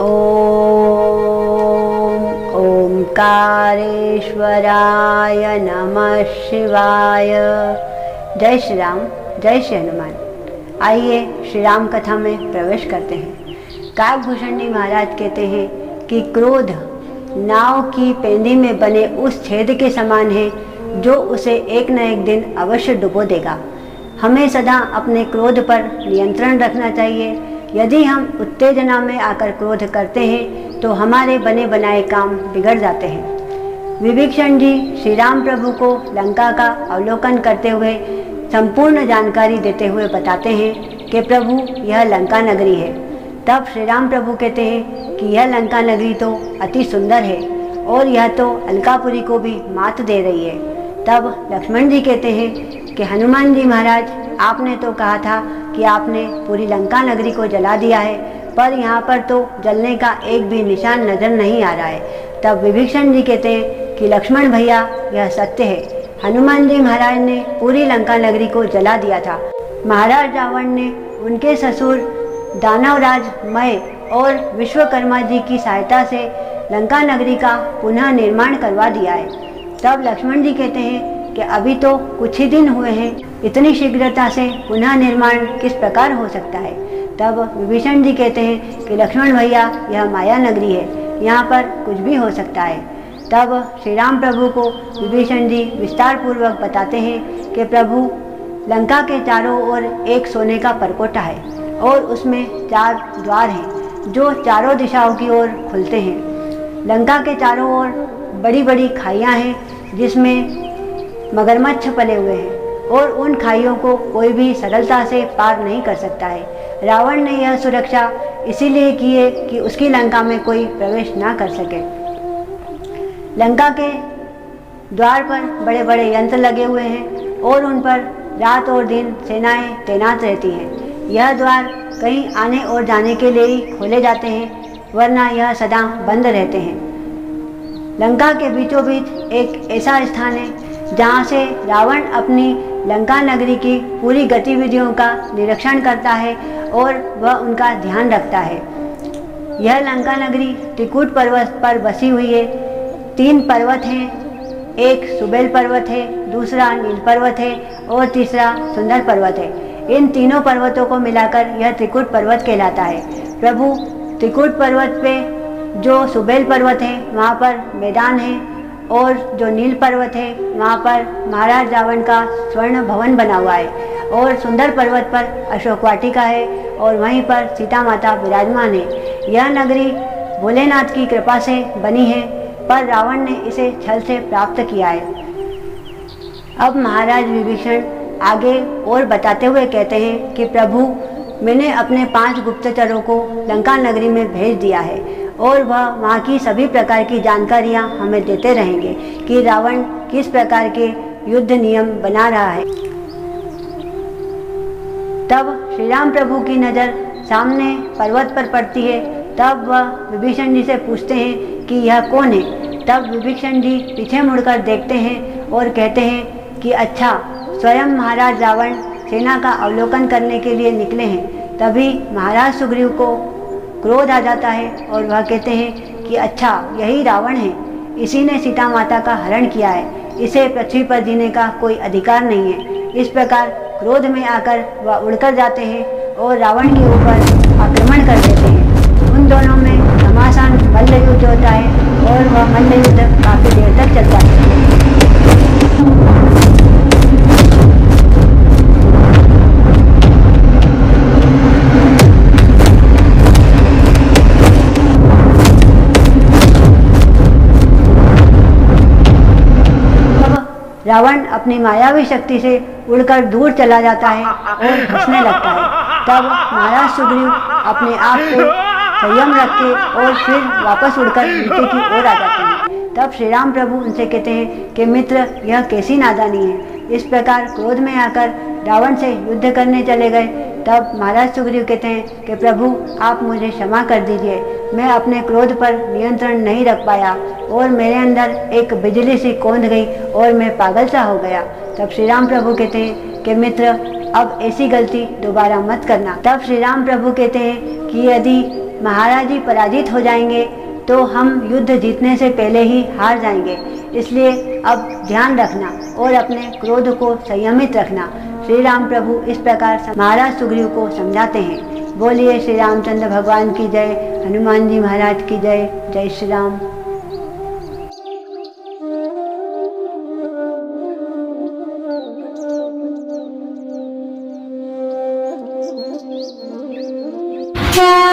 ओम ओंकारेश्वराय नमः शिवाय। जय श्री राम, जय श्री हनुमान। आइए श्री राम कथा में प्रवेश करते हैं। काकभूषण जी महाराज कहते हैं कि क्रोध नाव की पेंदी में बने उस छेद के समान है जो उसे एक न एक दिन अवश्य डुबो देगा। हमें सदा अपने क्रोध पर नियंत्रण रखना चाहिए। यदि हम उत्तेजना में आकर क्रोध करते हैं तो हमारे बने बनाए काम बिगड़ जाते हैं। विभीषण जी श्री राम प्रभु को लंका का अवलोकन करते हुए संपूर्ण जानकारी देते हुए बताते हैं कि प्रभु यह लंका नगरी है। तब श्री राम प्रभु कहते हैं कि यह लंका नगरी तो अति सुंदर है और यह तो अलकापुरी को भी मात दे रही है। तब लक्ष्मण जी कहते हैं कि हनुमान जी महाराज, आपने तो कहा था कि आपने पूरी लंका नगरी को जला दिया है, पर यहाँ पर तो जलने का एक भी निशान नजर नहीं आ रहा है। तब विभीषण जी कहते हैं कि लक्ष्मण भैया, यह सत्य है। हनुमान जी महाराज ने पूरी लंका नगरी को जला दिया था। महाराज रावण ने उनके ससुर दानवराज मय और विश्वकर्मा जी की सहायता से लंका नगरी का पुनः निर्माण करवा दिया है। तब लक्ष्मण जी कहते हैं कि अभी तो कुछ ही दिन हुए हैं, इतनी शीघ्रता से पुनः निर्माण किस प्रकार हो सकता है। तब विभीषण जी कहते हैं कि लक्ष्मण भैया, यह माया नगरी है, यहाँ पर कुछ भी हो सकता है। तब श्री राम प्रभु को विभीषण जी विस्तार पूर्वक बताते हैं कि प्रभु, लंका के चारों ओर एक सोने का परकोटा है और उसमें 4 द्वार हैं जो चारों दिशाओं की ओर खुलते हैं। लंका के चारों ओर बड़ी बड़ी खाइयाँ हैं जिसमें मगरमच्छ पले हुए हैं और उन खाइयों को कोई भी सरलता से पार नहीं कर सकता है। रावण ने यह सुरक्षा इसीलिए की है कि उसकी लंका में कोई प्रवेश ना कर सके। लंका के द्वार पर बड़े बड़े यंत्र लगे हुए हैं और उन पर रात और दिन सेनाएं तैनात रहती हैं। यह द्वार कहीं आने और जाने के लिए ही खोले जाते हैं, वरना यह सदा बंद रहते हैं। लंका के बीचों बीच एक ऐसा स्थान है जहाँ से रावण अपनी लंका नगरी की पूरी गतिविधियों का निरीक्षण करता है और वह उनका ध्यान रखता है। यह लंका नगरी त्रिकूट पर्वत पर बसी हुई है। 3 पर्वत हैं, एक सुबेल पर्वत है, दूसरा नील पर्वत है और तीसरा सुंदर पर्वत है। इन तीनों पर्वतों को मिलाकर यह त्रिकूट पर्वत कहलाता है। प्रभु, त्रिकूट पर्वत पे जो सुबेल पर्वत है वहाँ पर मैदान है और जो नील पर्वत है वहाँ पर महाराज रावण का स्वर्ण भवन बना हुआ है और सुंदर पर्वत पर अशोक वाटिका है और वहीं पर सीता माता विराजमान है। यह नगरी भोलेनाथ की कृपा से बनी है, पर रावण ने इसे छल से प्राप्त किया है। अब महाराज विभीषण आगे और बताते हुए कहते हैं कि प्रभु, मैंने अपने 5 गुप्तचरों को लंका नगरी में भेज दिया है और वह वहाँ की सभी प्रकार की जानकारियाँ हमें देते रहेंगे कि रावण किस प्रकार के युद्ध नियम बना रहा है। तब श्री राम प्रभु की नज़र सामने पर्वत पर पड़ती है। तब वह विभीषण जी से पूछते हैं कि यह कौन है। तब विभीषण जी पीछे मुड़कर देखते हैं और कहते हैं कि अच्छा, स्वयं महाराज रावण सेना का अवलोकन करने के लिए निकले हैं। तभी महाराज सुग्रीव को क्रोध आ जाता है और वह कहते हैं कि अच्छा, यही रावण है, इसी ने सीता माता का हरण किया है, इसे पृथ्वी पर जीने का कोई अधिकार नहीं है। इस प्रकार क्रोध में आकर वह उड़कर जाते हैं और रावण के ऊपर आक्रमण कर देते हैं। उन दोनों में घमासान मल्ल युद्ध होता है और वह मल्ल युद्ध काफ़ी देर तक चलता है। रावण अपनी मायावी शक्ति से उड़कर दूर चला जाता है और हंसने लगता है। तब महाराज सुग्रीव अपने आप को संयम रख के और फिर वापस उड़कर नीचे की ओर आ जाते हैं। तब श्री राम प्रभु उनसे कहते हैं कि मित्र, यह कैसी नादानी है। इस प्रकार क्रोध में आकर रावण से युद्ध करने चले गए। तब महाराज सुग्रीव कहते हैं कि प्रभु, आप मुझे क्षमा कर दीजिए, मैं अपने क्रोध पर नियंत्रण नहीं रख पाया और मेरे अंदर एक बिजली सी कौंध गई और मैं पागल सा हो गया। तब श्री राम प्रभु कहते हैं कि मित्र, अब ऐसी गलती दोबारा मत करना। तब श्री राम प्रभु कहते हैं कि यदि महाराज जी पराजित हो जाएंगे तो हम युद्ध जीतने से पहले ही हार जाएंगे। इसलिए अब ध्यान रखना और अपने क्रोध को संयमित रखना। श्री राम प्रभु इस प्रकार महाराज सुग्रीव को समझाते हैं। बोलिए श्री रामचंद्र भगवान की जय, हनुमान जी महाराज की जय। जय श्री राम। Yeah.